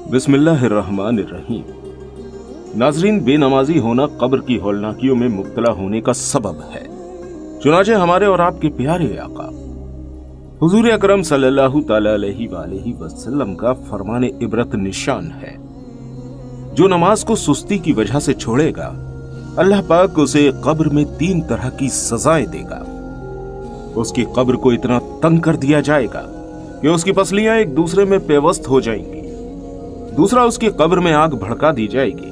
बिस्मिल्लाहिर्रहमानिर्रहीम। नाजरीन, बेनमाजी होना कब्र की हौलनाकियों में मुब्तला होने का सबब है। चुनाचे हमारे और आपके प्यारे आका हुजूर अकरम सल्लल्लाहु तआला अलैहि वसल्लम का फरमाने इबरत निशान है, जो नमाज को सुस्ती की वजह से छोड़ेगा अल्लाह पाक उसे कब्र में 3 तरह की सजाएं देगा। उसकी कब्र को इतना तंग कर दिया जाएगा कि उसकी पसलियां एक दूसरे में पेवस्त हो जाएंगी। दूसरा, उसकी कब्र में आग भड़का दी जाएगी,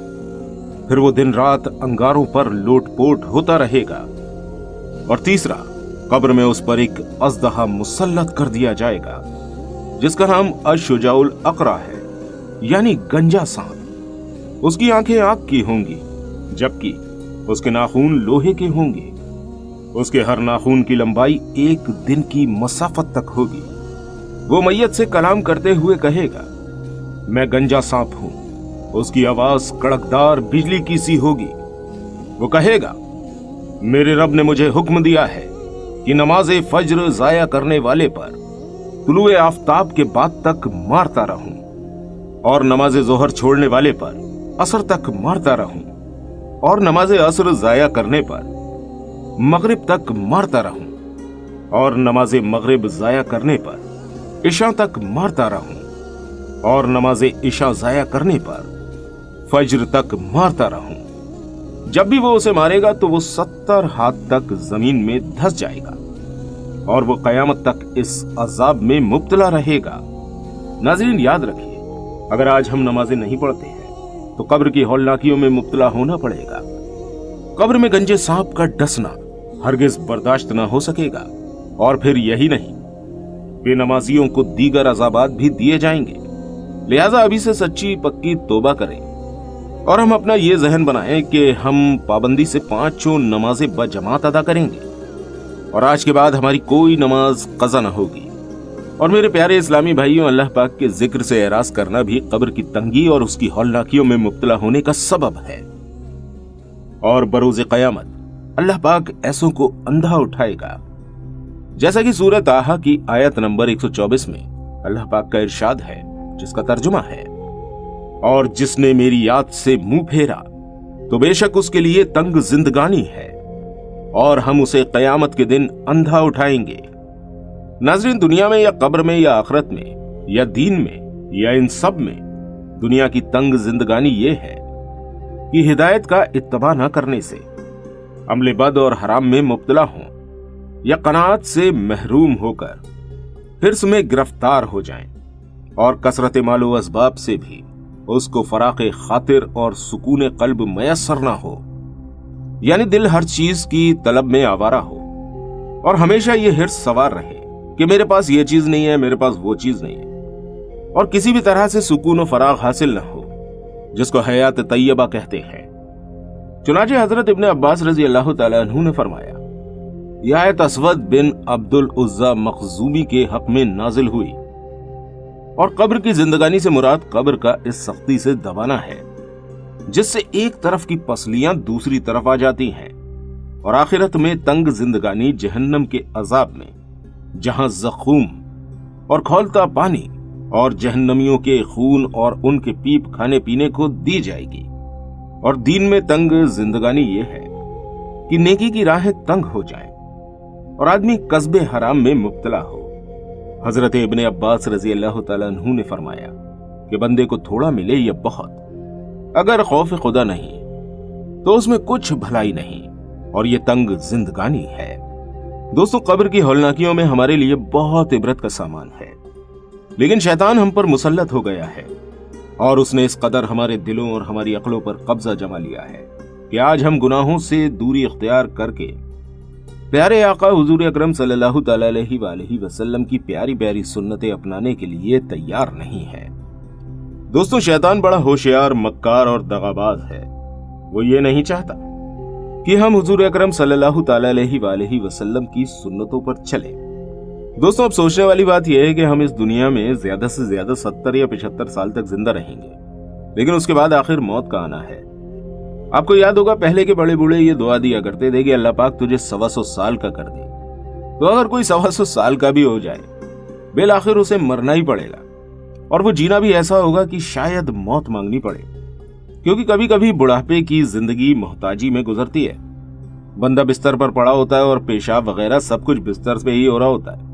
फिर वो दिन रात अंगारों पर लोटपोट होता रहेगा। और तीसरा, कब्र में उस पर एक अज़दहा मुसल्लत कर दिया जाएगा, जिसका नाम अश-शुजाउल अक़रा है, यानी गंजा सांप। उसकी आंखें आग की होंगी, जबकि उसके नाखून लोहे के होंगे। उसके हर नाखून की लंबाई 1 दिन की मसाफत तक होगी। वो मैयत से कलाम करते हुए कहेगा, मैं गंजा सांप हूं। उसकी आवाज कड़कदार बिजली की सी होगी। वो कहेगा, मेरे रब ने मुझे हुक्म दिया है कि नमाज़े फज्र जाया करने वाले पर तुलुए आफताब के बाद तक मारता रहूं, और नमाज़े जोहर छोड़ने वाले पर असर तक मारता रहूं, और नमाज़े असर जाया करने पर मगरिब तक मारता रहूं, और नमाज़े मगरिब जाया करने पर इशा तक मारता रहूं, और नमाज़े इशा जाया करने पर फज्र तक मारता रहूं। जब भी वो उसे मारेगा तो वो 70 हाथ तक जमीन में धंस जाएगा और वो कयामत तक इस अजाब में मुब्तला रहेगा। नाज़रीन, याद रखिए, अगर आज हम नमाजें नहीं पढ़ते हैं तो कब्र की हौलनाकियों में मुब्तला होना पड़ेगा। कब्र में गंजे सांप का डसना हरगिज बर्दाश्त ना हो सकेगा। और फिर यही नहीं, बेनमाजियों को दीगर अजाबात भी दिए जाएंगे। लिहाजा अभी से सच्ची पक्की तौबा करें और हम अपना ये जहन बनाएं कि हम पाबंदी से 5 नमाजें बजमात अदा करेंगे और आज के बाद हमारी कोई नमाज कज़ा न होगी। और मेरे प्यारे इस्लामी भाइयों, अल्लाह पाक के जिक्र से एराज करना भी कब्र की तंगी और उसकी हौलनाकियों में मुब्तला होने का सबब है। और बरोज़े क़यामत अल्लाह पाक ऐसों को अंधा उठाएगा, जैसा कि सूरह ताहा की आयत नंबर 124 में अल्लाह पाक का इरशाद है, जिसका तर्जुमा है, और जिसने मेरी याद से मुंह फेरा तो बेशक उसके लिए तंग जिंदगानी है और हम उसे क़यामत के दिन अंधा उठाएंगे। नाज़रीन, दुनिया में या कब्र में या आखिरत में या दीन में या इन सब में दुनिया की तंग जिंदगानी ये है कि हिदायत का इत्तबा न करने से अमले बद और हराम में मुब्तला हों या कनात से महरूम होकर हिर्स में गिरफ्तार हो जाएं और कसरत मालो असबाब से भी उसको फराक़े खातिर और सुकून कल्ब मयस्सर ना हो, यानी दिल हर चीज की तलब में आवारा हो और हमेशा ये हिर्स सवार रहे कि मेरे पास ये चीज नहीं है, मेरे पास वो चीज नहीं है, और किसी भी तरह से सुकून और फराग हासिल न हो, जिसको हयात तैयबा कहते हैं। चुनाचे हजरत इब्ने अब्बास रजी अल्लाह तआला अन्हु ने फरमाया, यह आयत असवद बिन अब्दुल उज़्ज़ा मखज़ूमी के हक में नाजिल हुई और कब्र की जिंदगानी से मुराद कब्र का इस सख्ती से दबाना है जिससे एक तरफ की पसलियां दूसरी तरफ आ जाती हैं, और आखिरत में तंग जिंदगानी जहन्नम के अजाब में, जहां जख़ूम और खौलता पानी और जहन्नमियों के खून और उनके पीप खाने पीने को दी जाएगी। और दीन में तंग जिंदगानी ये है कि नेकी की राहें तंग हो जाएं और आदमी कस्बे हराम में मुब्तला हो। हजरत इब्ने अब्बास रजी अल्लाह तआला अन्हु ने फरमाया कि बंदे को थोड़ा मिले या बहुत, अगर खौफ खुदा नहीं तो उसमें कुछ भलाई नहीं, और ये तंग जिंदगानी है। दोस्तों, कब्र की हौलनाकियों में हमारे लिए बहुत इबरत का सामान है, लेकिन शैतान हम पर मुसल्लत हो गया है और उसने इस कदर हमारे दिलों और हमारी अक्लों पर कब्जा जमा लिया है कि आज हम गुनाहों से दूरी इख्तियार करके प्यारे आका हुजूर अकरम सल्लल्लाहु तआला अलैहि वसल्लम की प्यारी प्यारी सुन्नतें अपनाने के लिए तैयार नहीं है। दोस्तों, शैतान बड़ा होशियार, मक्कार और दगाबाज है। वो ये नहीं चाहता कि हम हुजूर अकरम सल्लल्लाहु तआला अलैहि वसल्लम की सुन्नतों पर चलें। दोस्तों, अब सोचने वाली बात यह है कि हम इस दुनिया में ज्यादा से ज्यादा 70 या 75 साल तक जिंदा रहेंगे, लेकिन उसके बाद आखिर मौत का आना है। आपको याद होगा, पहले के बड़े बूढ़े ये दुआ दिया करते थे कि अल्लाह पाक तुझे 125 साल का कर दे। तो अगर कोई 125 साल का भी हो जाए, बिल आखिर उसे मरना ही पड़ेगा और वो जीना भी ऐसा होगा कि शायद मौत मांगनी पड़े, क्योंकि कभी कभी बुढ़ापे की जिंदगी मोहताजी में गुजरती है। बंदा बिस्तर पर पड़ा होता है और पेशाब वगैरह सब कुछ बिस्तर पे ही हो रहा होता है,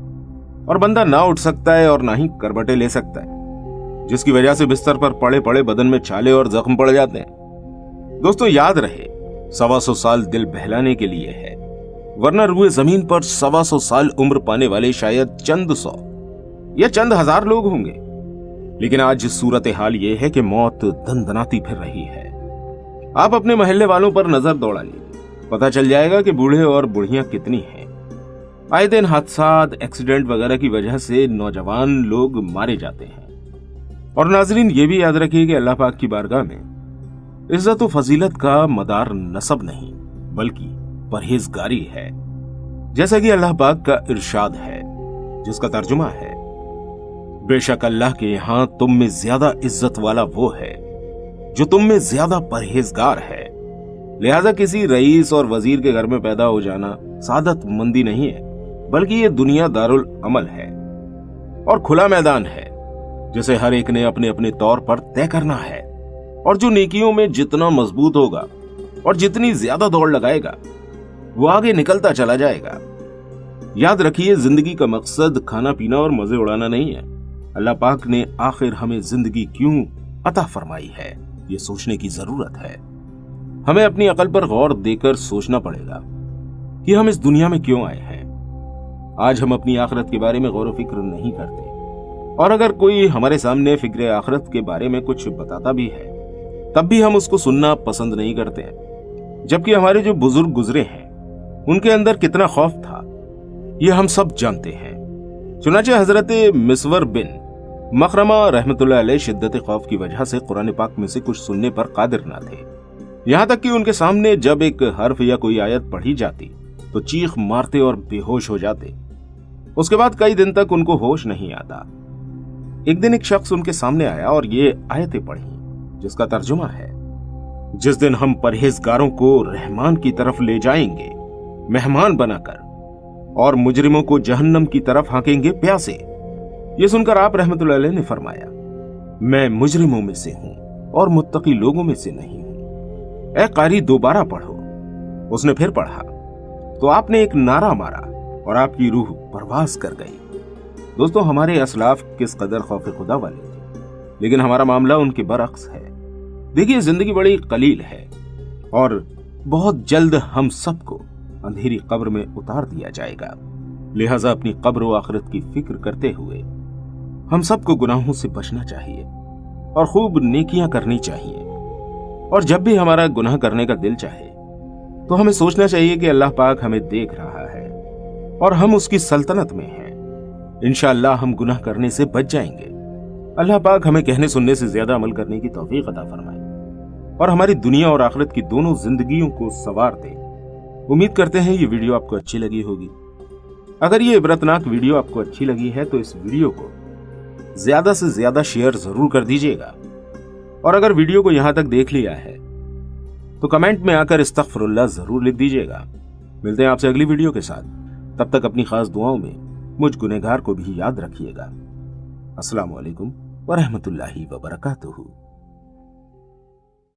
और बंदा ना उठ सकता है और ना ही करवटें ले सकता है, जिसकी वजह से बिस्तर पर पड़े पड़े बदन में छाले और जख्म पड़ जाते हैं। दोस्तों याद रहे, 125 साल दिल बहलाने के लिए है, वरना रूए जमीन पर 125 साल उम्र पाने वाले शायद चंद 100 या चंद 1000 लोग होंगे। लेकिन आज सूरत हाल ये है कि मौत दंदनाती फिर रही है। आप अपने मोहल्ले वालों पर नजर दौड़ा लीजिए, पता चल जाएगा कि बूढ़े और बुढ़ियां कितनी हैं। आए दिन हादसात, एक्सीडेंट वगैरह की वजह से नौजवान लोग मारे जाते हैं। और नाजरीन ये भी याद रखिए कि अल्लाह पाक की बारगाह में इज्जत व फजीलत का मदार नसब नहीं बल्कि परहेजगारी है, जैसा कि अल्लाह पाक का इरशाद है, जिसका तर्जुमा है, बेशक अल्लाह के यहां तुम में ज्यादा इज्जत वाला वो है जो तुम में ज्यादा परहेजगार है। लिहाजा किसी रईस और वजीर के घर में पैदा हो जाना सादत मंदी नहीं है, बल्कि ये दुनिया दारुल अमल है और खुला मैदान है, जिसे हर एक ने अपने अपने तौर पर तय करना है। और जो नेकियों में जितना मजबूत होगा और जितनी ज्यादा दौड़ लगाएगा वो आगे निकलता चला जाएगा। याद रखिए, जिंदगी का मकसद खाना पीना और मजे उड़ाना नहीं है। अल्लाह पाक ने आखिर हमें जिंदगी क्यों अता फरमाई है, ये सोचने की जरूरत है। हमें अपनी अकल पर गौर देकर सोचना पड़ेगा कि हम इस दुनिया में क्यों आए हैं। आज हम अपनी आखिरत के बारे में गौर व फिक्र नहीं करते, और अगर कोई हमारे सामने फिक्र आखिरत के बारे में कुछ बताता भी है तब भी हम उसको सुनना पसंद नहीं करते हैं। जबकि हमारे जो बुजुर्ग गुजरे हैं उनके अंदर कितना खौफ था ये हम सब जानते हैं। चुनाचे हजरत मिसवर बिन मखरमा रहमतुल्लाह अलैह शिद्दत खौफ की वजह से कुरान पाक में से कुछ सुनने पर कादिर ना थे। यहां तक कि उनके सामने जब एक हर्फ या कोई आयत पढ़ी जाती तो चीख मारते और बेहोश हो जाते। उसके बाद कई दिन तक उनको होश नहीं आता। एक दिन एक शख्स उनके सामने आया और ये आयतें पढ़ी, जिसका तर्जुमा है, जिस दिन हम परहेजगारों को रहमान की तरफ ले जाएंगे मेहमान बनाकर और मुजरिमों को जहन्नम की तरफ हाकेंगे प्यासे। ये सुनकर आप रहमतुल्लाह अलैह ने फरमाया, मैं मुजरिमों में से हूं और मुत्तकी लोगों में से नहीं हूं। ऐ कारी दोबारा पढ़ो। उसने फिर पढ़ा तो आपने एक नारा मारा और आपकी रूह परवास कर गई। दोस्तों हमारे असलाफ किस कदर खौफ खुदा वाले थे, लेकिन हमारा मामला उनके बरअक्स है। देखिए जिंदगी बड़ी कलील है और बहुत जल्द हम सबको अंधेरी कब्र में उतार दिया जाएगा। लिहाजा अपनी कब्र व आखिरत की फिक्र करते हुए हम सबको गुनाहों से बचना चाहिए और खूब नेकियां करनी चाहिए। और जब भी हमारा गुनाह करने का दिल चाहे तो हमें सोचना चाहिए कि अल्लाह पाक हमें देख रहा है और हम उसकी सल्तनत में हैं। इंशाअल्लाह हम गुनाह करने से बच जाएंगे। अल्लाह पाक हमें कहने सुनने से ज्यादा अमल करने की तौफीक अता फरमाए और हमारी दुनिया और आखिरत की दोनों जिंदगियों को संवार दे। उम्मीद करते हैं ये वीडियो आपको अच्छी लगी होगी। अगर ये इबरतनाक वीडियो आपको अच्छी लगी है तो इस वीडियो को ज्यादा से ज्यादा शेयर जरूर कर दीजिएगा। और अगर वीडियो को यहां तक देख लिया है तो कमेंट में आकर इस्तगफिरुल्लाह जरूर लिख दीजिएगा। मिलते हैं आपसे अगली वीडियो के साथ। तब तक अपनी खास दुआओं में मुझ गुनहगार को भी याद रखिएगा। अस्सलामु अलैकुम व रहमतुल्लाहि व बरकातुहू।